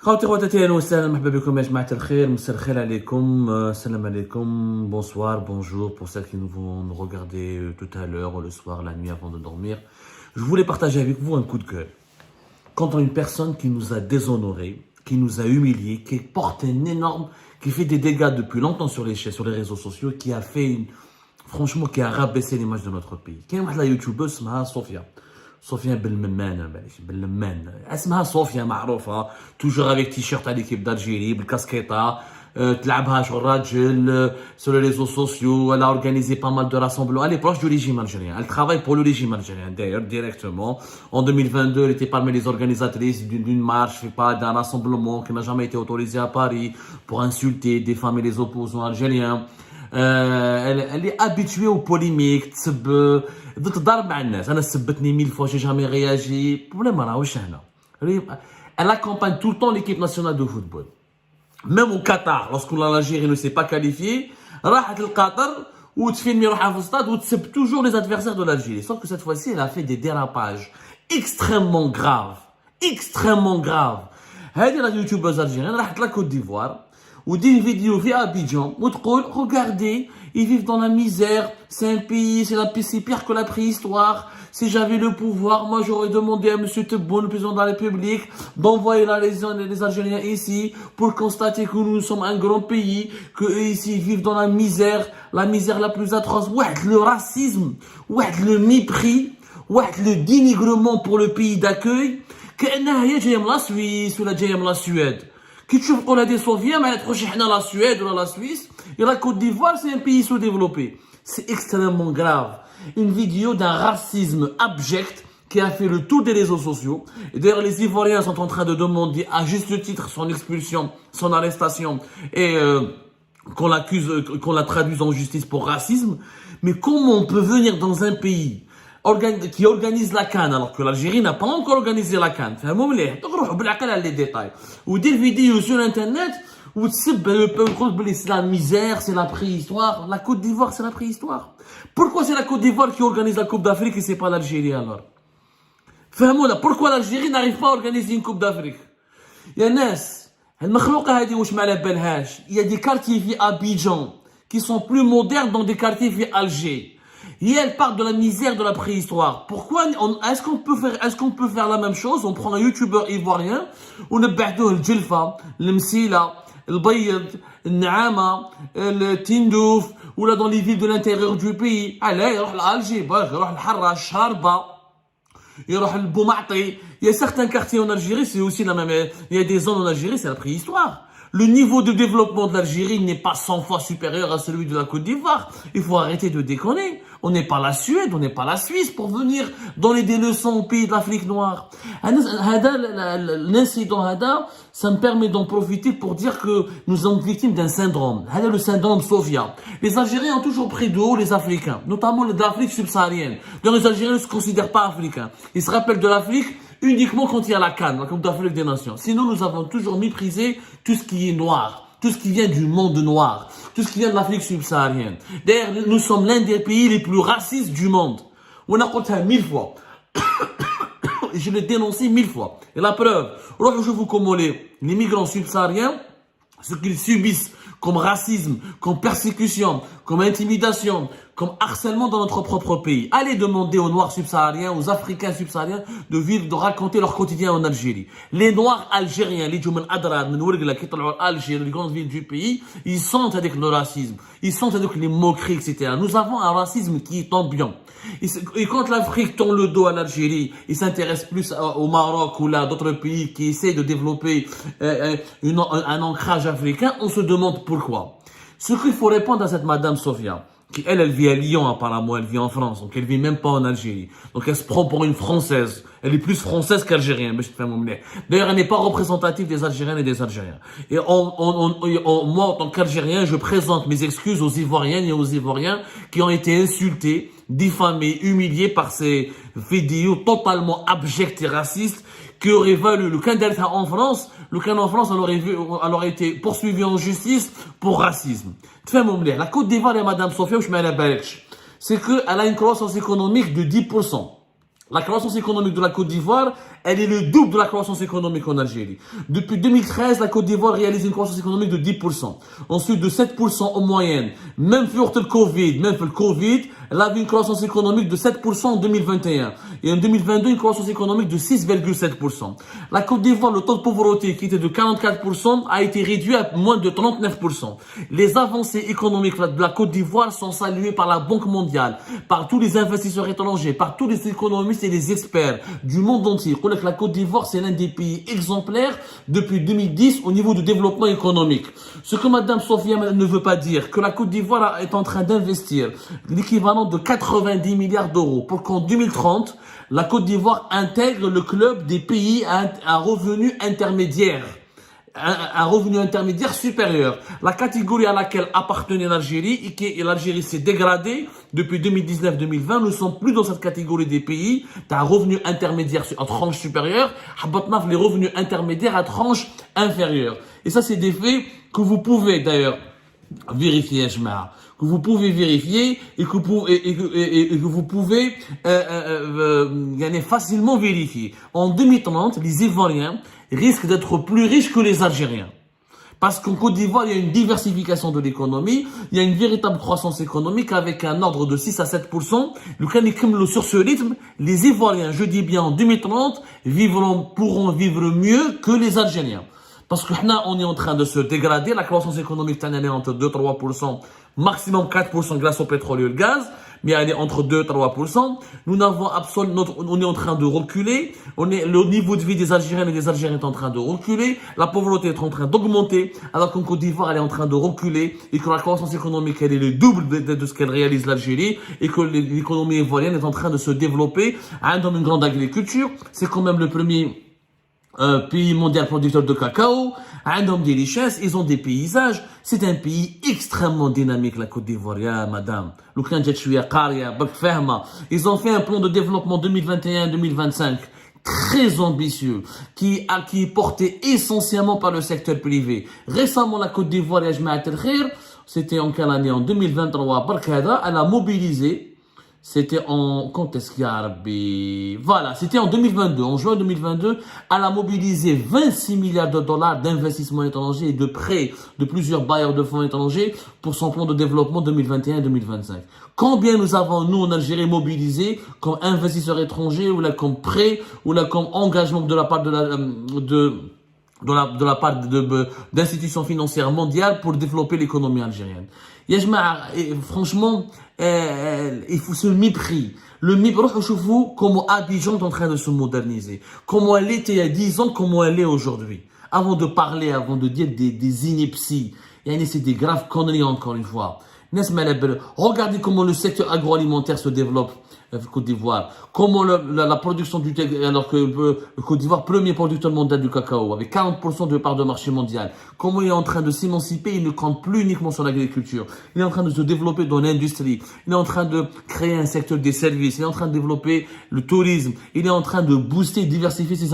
خواتي خواتاتي اهلا وسهلا مرحبا بكم يا جماعة الخير مساء الخير عليكم السلام عليكم bonsoir bonjour pour ceux qui nous vont nous regarder tout à l'heure ou le soir la nuit avant de dormir. Je voulais partager avec vous un coup de gueule contre une personne qui nous a déshonorés, qui nous a humiliés, qui porte un énorme, qui fait des dégâts depuis longtemps sur les réseaux sociaux, qui a fait franchement qui a rabaissé l'image de notre pays. كاين واحد لا يوتيوبر اسمها صوفيا بالممان اسمها صوفيا معروفه توجور افيك تيشيرت على ليكيب d'Algérie بالكاسكيطه تلعبها شغل راجل sur les réseaux sociaux. Elle a organisé pas mal de rassemblements. Elle est proche du régime algérien, elle travaille pour le régime algérien d'ailleurs directement. En 2022 elle était parmi les organisatrices d'une marche, d'un rassemblement qui n'a jamais été autorisé à Paris pour insulter, diffamer les opposants algériens. Elle est habituée aux polémiques, تضرب مع الناس. انا سبتني 1000 fois, j'ai jamais réagi. Problème راهوش هنا. Elle accompagne tout le temps l'équipe nationale de football. Même au Qatar, lorsque l'Algérie ne s'est pas qualifiée, راحت للقطر وتفيلمي روحها في الستاد وتسب toujours les adversaires de l'Algérie. Sauf que cette fois-ci, elle a fait des dérapages extrêmement graves. هذه لا يوتيوبرز algérienne راحت لا Côte d'Ivoire ou dit une vidéo via Abidjan où regardez, ils vivent dans la misère, c'est un pays, c'est pire que la préhistoire. Si j'avais le pouvoir, moi j'aurais demandé à M. Tebboune, le président de la République, d'envoyer les Algériens ici pour constater que nous sommes un grand pays, qu'eux ici vivent dans la misère la plus atroce. Ouais, le racisme, ouais, le mépris, ouais, le dénigrement pour le pays d'accueil. كأنها هي جاية من لا سويس ولا جاية من لا سويد. كي تشوف هادي صوفيا ما تروحش حنا لا سويد ولا لا سويس. Et la Côte d'Ivoire, c'est un pays sous-développé. C'est extrêmement grave. Une vidéo d'un racisme abject qui a fait le tour des réseaux sociaux. Et d'ailleurs, les Ivoiriens sont en train de demander à juste titre son expulsion, son arrestation et qu'on la traduise en justice pour racisme. Mais comment on peut venir dans un pays qui organise la CAN alors que l'Algérie n'a pas encore organisé la CAN? Les détails. Ou des vidéos sur Internet où c'est la misère, c'est la préhistoire. La Côte d'Ivoire, c'est la préhistoire. Pourquoi c'est la Côte d'Ivoire qui organise la Coupe d'Afrique et c'est pas l'Algérie alors? Pourquoi l'Algérie n'arrive pas à organiser une Coupe d'Afrique? Il y a des quartiers à Abidjan qui sont plus modernes dans des quartiers via Alger. Et elle parle de la misère de la préhistoire. Pourquoi est-ce qu'on peut faire la même chose? On prend un youtubeur ivoirien, on نبعثوه الجلفة, المسيلة, البيض, النعامة, التندوف, ou là dans les villes de l'intérieur du pays. Allez, يروح لألجي, يروح لحرة, الشربة, يروح لبومعطي. Il y a certains quartiers en Algérie, c'est aussi la même. Il y a des zones en Algérie, c'est la préhistoire. Le niveau de développement de l'Algérie n'est pas 100 fois supérieur à celui de la Côte d'Ivoire. Il faut arrêter de déconner. On n'est pas la Suède, on n'est pas la Suisse pour venir donner des leçons au pays de l'Afrique noire. L'incident, ça me permet d'en profiter pour dire que nous sommes victimes d'un syndrome. Le syndrome Sofia. Les Algériens ont toujours pris de haut les Africains, notamment les d'Afrique subsaharienne. Donc les Algériens ne se considèrent pas africains. Ils se rappellent de l'Afrique uniquement quand il y a la CAN, la Coupe d'Afrique des Nations. Sinon, nous avons toujours méprisé tout ce qui est noir, tout ce qui vient du monde noir, tout ce qui vient de l'Afrique subsaharienne. D'ailleurs, nous sommes l'un des pays les plus racistes du monde. On a compté 1000 fois. Et je l'ai dénoncé 1000 fois. Et la preuve, je vous comment les migrants subsahariens, ce qu'ils subissent comme racisme, comme persécution, comme intimidation, comme harcèlement dans notre propre pays. Allez demander aux Noirs subsahariens, aux Africains subsahariens de vivre, de raconter leur quotidien en Algérie. Les Noirs algériens, les Djoumen Adrar, qui sont Algérie, les grandes villes du pays, ils sentent avec le racisme, ils sentent avec les moqueries, etc. Nous avons un racisme qui est ambiant. Et quand l'Afrique tend le dos à l'Algérie, il s'intéresse plus au Maroc ou là d'autres pays qui essaient de développer un ancrage africain, on se demande pourquoi. Ce qu'il faut répondre à cette madame Sofia, qui elle vit à Lyon apparemment, elle vit en France, donc elle vit même pas en Algérie. Donc elle se prend pour une Française. Elle est plus française qu'algérienne. D'ailleurs, elle n'est pas représentative des Algériennes et des Algériens. Et moi, en tant qu'Algérien, je présente mes excuses aux Ivoiriennes et aux Ivoiriens qui ont été insultés, diffamés, humiliés par ces vidéos totalement abjectes et racistes qui auraient valu le Canada en France. Le Canada en France, elle aurait été poursuivi en justice pour racisme. La Côte d'Ivoire et Madame Sofia, c'est qu'elle a une croissance économique de 10%. La croissance économique de la Côte d'Ivoire, elle est le double de la croissance économique en Algérie. Depuis 2013, la Côte d'Ivoire réalise une croissance économique de 10%. Ensuite, de 7% en moyenne. Même pour le Covid, elle avait une croissance économique de 7% en 2021. Et en 2022, une croissance économique de 6,7%. La Côte d'Ivoire, le taux de pauvreté qui était de 44% a été réduit à moins de 39%. Les avancées économiques de la Côte d'Ivoire sont saluées par la Banque mondiale, par tous les investisseurs étrangers, par tous les économistes et les experts du monde entier. La Côte d'Ivoire, c'est l'un des pays exemplaires depuis 2010 au niveau du développement économique. Ce que Madame Sofia ne veut pas dire, que la Côte d'Ivoire est en train d'investir l'équivalent de 90 milliards d'euros pour qu'en 2030, la Côte d'Ivoire intègre le club des pays à revenus intermédiaires. Un revenu intermédiaire supérieur. La catégorie à laquelle appartenait l'Algérie et l'Algérie s'est dégradée depuis 2019-2020. Nous ne sommes plus dans cette catégorie des pays. Tu as un revenu intermédiaire à tranche supérieure. Les revenus intermédiaires à tranche inférieure. Et ça, c'est des faits que vous pouvez d'ailleurs vérifier, que vous pouvez vérifier et que vous pouvez facilement vérifier. En 2030, les Ivoiriens risquent d'être plus riches que les Algériens. Parce qu'en Côte d'Ivoire, il y a une diversification de l'économie, il y a une véritable croissance économique avec un ordre de 6 à 7%. Sur ce rythme, les Ivoiriens, je dis bien en 2030, pourront vivre mieux que les Algériens. Parce que là, on est en train de se dégrader. La croissance économique, elle est entre 2-3%, maximum 4% grâce au pétrole et au gaz. Mais elle est entre 2-3%. On est en train de reculer. Le niveau de vie des Algériens et des Algériens est en train de reculer. La pauvreté est en train d'augmenter. Alors qu'en Côte d'Ivoire, elle est en train de reculer. Et que la croissance économique, elle est le double de ce qu'elle réalise l'Algérie. Et que l'économie ivoirienne est en train de se développer. Dans une grande agriculture. C'est quand même le premier pays mondial producteur de cacao, des richesses, ils ont des paysages. C'est un pays extrêmement dynamique, la Côte d'Ivoire, madame. Ils ont fait un plan de développement 2021-2025 très ambitieux, qui est porté essentiellement par le secteur privé. Récemment, la Côte d'Ivoire, c'était en quelle année? En 2023, elle a mobilisé. C'était quand est-ce qu'il y a Voilà, c'était en 2022. En juin 2022, elle a mobilisé 26 milliards de dollars d'investissements étrangers et de prêts de plusieurs bailleurs de fonds étrangers pour son plan de développement 2021-2025. Combien nous avons, nous, en Algérie, mobilisé comme investisseurs étrangers ou là comme prêts ou là comme engagement de la part d'institutions financières mondiales pour développer l'économie algérienne. Franchement, il faut ce mépris. Le mépris, comment Abidjan est en train de se moderniser. Comment elle était il y a 10 ans, comment elle est aujourd'hui. Avant de parler, avant de dire des inepties. C'est des graves conneries encore une fois. Regardez comment le secteur agroalimentaire se développe Côte d'Ivoire. Comment la production du thé, alors que le Côte d'Ivoire, premier producteur mondial du cacao, avec 40% de part de marché mondial. Comment il est en train de s'émanciper, il ne compte plus uniquement sur l'agriculture. Il est en train de se développer dans l'industrie. Il est en train de créer un secteur des services. Il est en train de développer le tourisme. Il est en train de booster, diversifier ses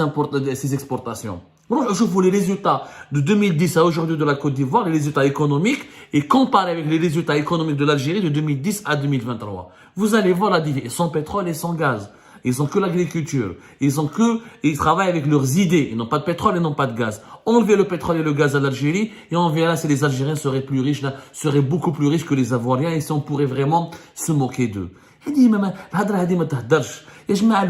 exportations. Je vois les résultats de 2010 à aujourd'hui de la Côte d'Ivoire, les résultats économiques, et comparer avec les résultats économiques de l'Algérie de 2010 à 2023. Vous allez voir la différence. Sans pétrole et sans gaz. Ils ont que l'agriculture. Ils travaillent avec leurs idées. Ils n'ont pas de pétrole, ils n'ont pas de gaz. Enlevez le pétrole et le gaz à l'Algérie, et on verra si les Algériens seraient plus riches, seraient beaucoup plus riches que les Ivoiriens, et si on pourrait vraiment se moquer d'eux. Le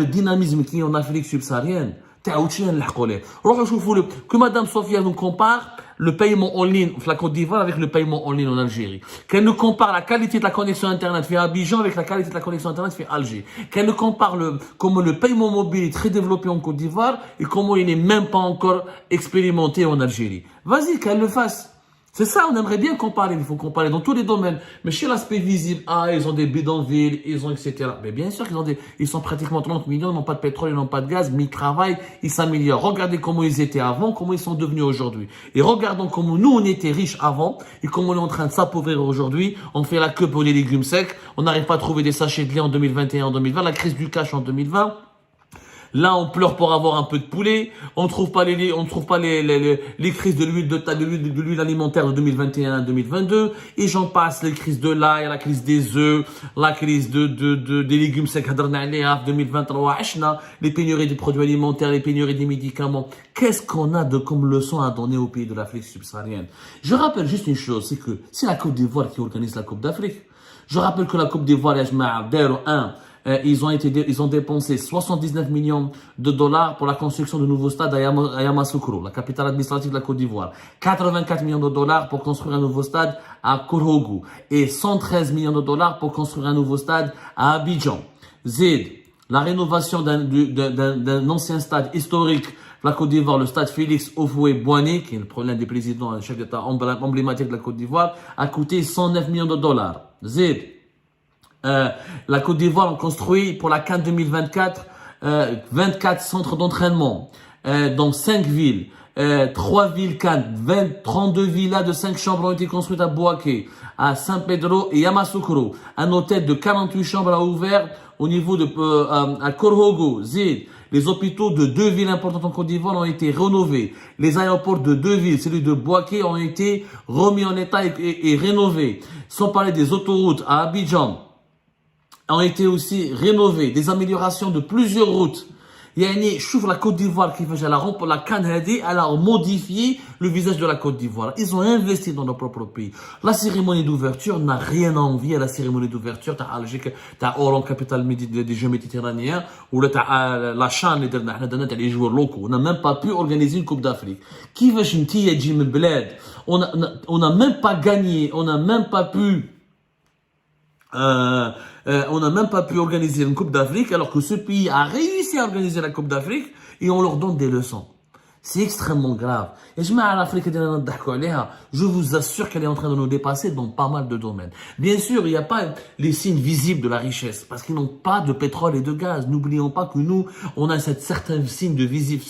dynamisme qui est en Afrique subsaharienne, que Madame Sofia nous compare le paiement en ligne de la Côte d'Ivoire avec le paiement en ligne en Algérie. Qu'elle nous compare la qualité de la connexion Internet fait Abidjan avec la qualité de la connexion Internet fait Alger. Qu'elle nous compare comment le paiement mobile est très développé en Côte d'Ivoire et comment il n'est même pas encore expérimenté en Algérie. Vas-y, qu'elle le fasse. C'est ça, on aimerait bien comparer, il faut comparer dans tous les domaines. Mais chez l'aspect visible, ils ont des bidonvilles, ils ont etc. Mais bien sûr ils sont pratiquement 30 millions, ils n'ont pas de pétrole, ils n'ont pas de gaz, mais ils travaillent, ils s'améliorent. Regardez comment ils étaient avant, comment ils sont devenus aujourd'hui. Et regardons comment nous, on était riches avant, et comment on est en train de s'appauvrir aujourd'hui. On fait la queue pour les légumes secs, on n'arrive pas à trouver des sachets de lait en 2021, en 2020, la crise du cash en 2020. Là, on pleure pour avoir un peu de poulet. On trouve pas les crises de l'huile alimentaire de 2021 à 2022. Et j'en passe, les crises de l'ail, la crise des œufs, la crise des légumes secs, 2023, les pénuries des produits alimentaires, les pénuries des médicaments. Qu'est-ce qu'on a comme leçon à donner aux pays de l'Afrique subsaharienne? Je rappelle juste une chose, c'est que c'est la Côte d'Ivoire qui organise la Coupe d'Afrique. Je rappelle que la Coupe d'Ivoire, ils ont dépensé 79 millions de dollars pour la construction de nouveaux stades à Yamoussoukro, la capitale administrative de la Côte d'Ivoire. 84 millions de dollars pour construire un nouveau stade à Kourougu. Et 113 millions de dollars pour construire un nouveau stade à Abidjan. Zid, la rénovation d'un ancien stade historique la Côte d'Ivoire, le stade Félix Houphouët-Boigny, qui est l'un des présidents, le chef d'État emblématique de la Côte d'Ivoire, a coûté 109 millions de dollars. Zid. La Côte d'Ivoire a construit pour la CAN 2024 24 centres d'entraînement dans 5 villes. 3 villes CAN, 32 villas de 5 chambres ont été construites à Bouaké, à Saint-Pedro et Yamoussoukro. Un hôtel de 48 chambres a ouvert au niveau à Kourougu, Zid. Les hôpitaux de 2 villes importantes en Côte d'Ivoire ont été rénovés. Les aéroports de 2 villes, celui de Bouaké, ont été remis en état et rénovés. Sans parler des autoroutes à Abidjan, ont été aussi rénovées. Des améliorations de plusieurs routes. Yani, je trouve la Côte d'Ivoire qui fait la CAN elle a modifié le visage de la Côte d'Ivoire. Ils ont investi dans leur propre pays. La cérémonie d'ouverture n'a rien à envier à la cérémonie d'ouverture t'as Alger, t'as Oran, capitale des Jeux méditerranéens, ou t'as la CHAN, les joueurs locaux. On n'a même pas pu organiser une Coupe d'Afrique. Qui veut une bled? On n'a même pas gagné, on n'a même pas pu organiser une Coupe d'Afrique alors que ce pays a réussi à organiser la Coupe d'Afrique et on leur donne des leçons. C'est extrêmement grave. Et je vous assure qu'elle est en train de nous dépasser dans pas mal de domaines. Bien sûr, il n'y a pas les signes visibles de la richesse parce qu'ils n'ont pas de pétrole et de gaz. N'oublions pas que nous, on a certains signes visibles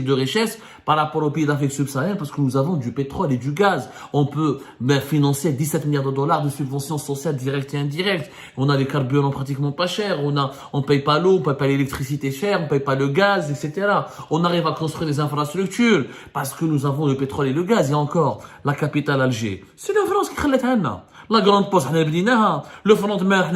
de richesse par rapport aux pays d'Afrique subsaharienne parce que nous avons du pétrole et du gaz. On peut financer 17 milliards de dollars de subventions sociales directes et indirectes. On a des carburants pratiquement pas chers. On paye pas l'eau, on paye pas l'électricité chère, on paye pas le gaz, etc. On arrive à construire des infrastructures parce que nous avons le pétrole et le gaz. Il y a encore la capitale Alger. C'est la France qui خلت عنا. La grande poste, le front de mer,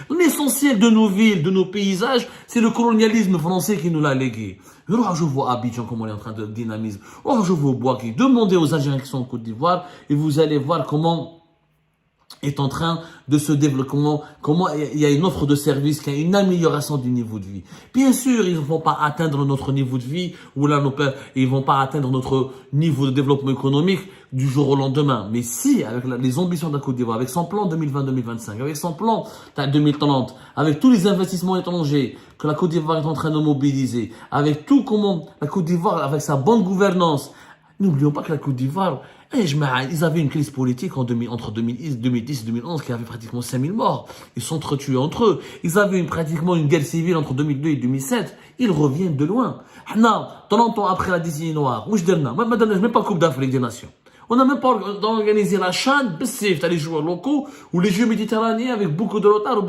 l'essentiel de nos villes, de nos paysages, c'est le colonialisme français qui nous l'a légué. Je vois Abidjan comment on est en train de dynamiser. Je vois Bouaké. Demandez aux Algériens qui sont en Côte d'Ivoire et vous allez voir comment est en train de se développer, comment il y a une offre de service, qu'il y a une amélioration du niveau de vie. Bien sûr, ils ne vont pas atteindre notre niveau de vie, ou là, ils vont pas atteindre notre niveau de développement économique du jour au lendemain. Mais si, avec les ambitions de la Côte d'Ivoire, avec son plan 2020-2025, avec son plan 2030, avec tous les investissements étrangers que la Côte d'Ivoire est en train de mobiliser, avec tout comment la Côte d'Ivoire, avec sa bonne gouvernance, n'oublions pas que la Côte d'Ivoire, ils avaient une crise politique entre 2010 et 2011 qui avait pratiquement 5000 morts. Ils s'entretuaient entre eux. Ils avaient pratiquement une guerre civile entre 2002 et 2007. Ils reviennent de loin. 30 ans après la décennie noire, même pas Coupe d'Afrique des Nations. On n'a même pas organisé la CHAN, t'as les joueurs locaux ou les Jeux méditerranéens avec beaucoup de retard,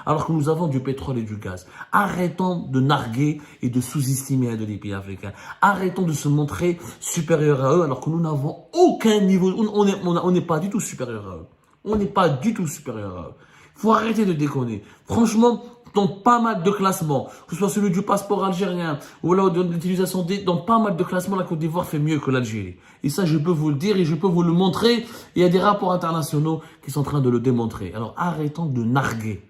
alors que nous avons du pétrole et du gaz. Arrêtons de narguer et de sous-estimer les pays africains. Arrêtons de se montrer supérieurs à eux alors que nous n'avons aucun niveau. On n'est pas du tout supérieurs à eux. On n'est pas du tout supérieurs à eux. Il faut arrêter de déconner. Franchement, dans pas mal de classements, que ce soit celui du passeport algérien ou là de l'utilisation dans pas mal de classements, la Côte d'Ivoire fait mieux que l'Algérie. Et ça, je peux vous le dire et je peux vous le montrer. Il y a des rapports internationaux qui sont en train de le démontrer. Alors arrêtons de narguer,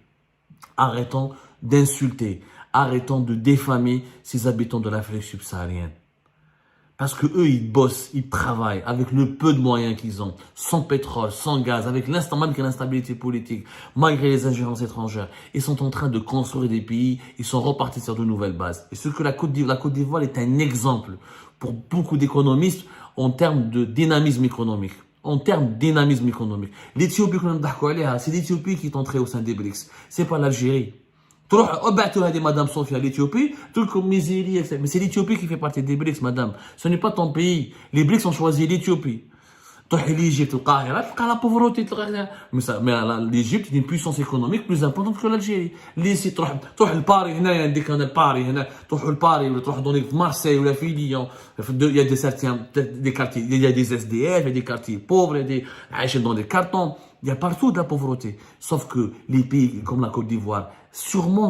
arrêtons d'insulter, arrêtons de diffamer ces habitants de l'Afrique subsaharienne. Parce que eux, ils bossent, ils travaillent avec le peu de moyens qu'ils ont, sans pétrole, sans gaz, avec malgré l'instabilité politique, malgré les ingérences étrangères. Ils sont en train de construire des pays, ils sont repartis sur de nouvelles bases. Et ce que la Côte d'Ivoire est un exemple pour beaucoup d'économistes en termes de dynamisme économique. L'Éthiopie, c'est l'Éthiopie qui est entrée au sein des BRICS. C'est pas l'Algérie. Madame Sofia, l'Éthiopie, mais c'est l'Éthiopie qui fait partie des BRICS, madame. Ce n'est pas ton pays. Les BRICS ont choisi l'Éthiopie. l'Égypte, la pauvreté. Mais l'Égypte est une puissance économique plus importante que l'Algérie. L'Égypte, le Paris, il y a le Paris, le Paris, Marseille ou la Lyon. Il y a des quartiers, il y a des SDF, il y a des quartiers pauvres, il y a des dans des cartons. Il y a partout de la pauvreté. Sauf que les pays comme la Côte d'Ivoire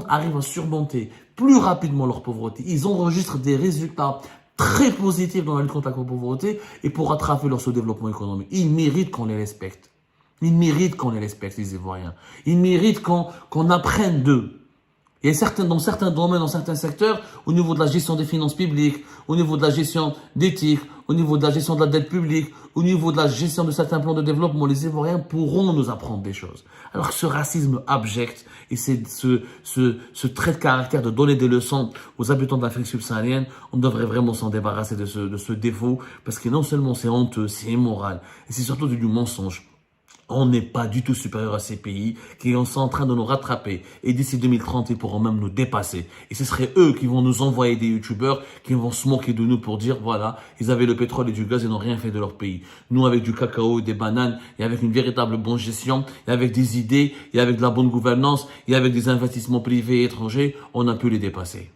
arrivent à surmonter plus rapidement leur pauvreté. Ils enregistrent des résultats très positifs dans la lutte contre la pauvreté et pour rattraper leur sous-développement économique. Ils méritent qu'on les respecte. Ils méritent qu'on les respecte, les Ivoiriens. Ils méritent qu'on apprenne d'eux. Il y a dans certains domaines, dans certains secteurs, au niveau de la gestion des finances publiques, au niveau de la gestion d'éthique, au niveau de la gestion de la dette publique, au niveau de la gestion de certains plans de développement, les Ivoiriens pourront nous apprendre des choses. Alors que ce racisme abject et ce trait de caractère de donner des leçons aux habitants de l'Afrique subsaharienne, on devrait vraiment s'en débarrasser de ce défaut parce que non seulement c'est honteux, c'est immoral et c'est surtout du mensonge. On n'est pas du tout supérieur à ces pays qui sont en train de nous rattraper. Et d'ici 2030, ils pourront même nous dépasser. Et ce seraient eux qui vont nous envoyer des youtubeurs qui vont se moquer de nous pour dire, voilà, ils avaient le pétrole et du gaz et n'ont rien fait de leur pays. Nous, avec du cacao et des bananes, et avec une véritable bonne gestion, et avec des idées, et avec de la bonne gouvernance, et avec des investissements privés et étrangers, on a pu les dépasser.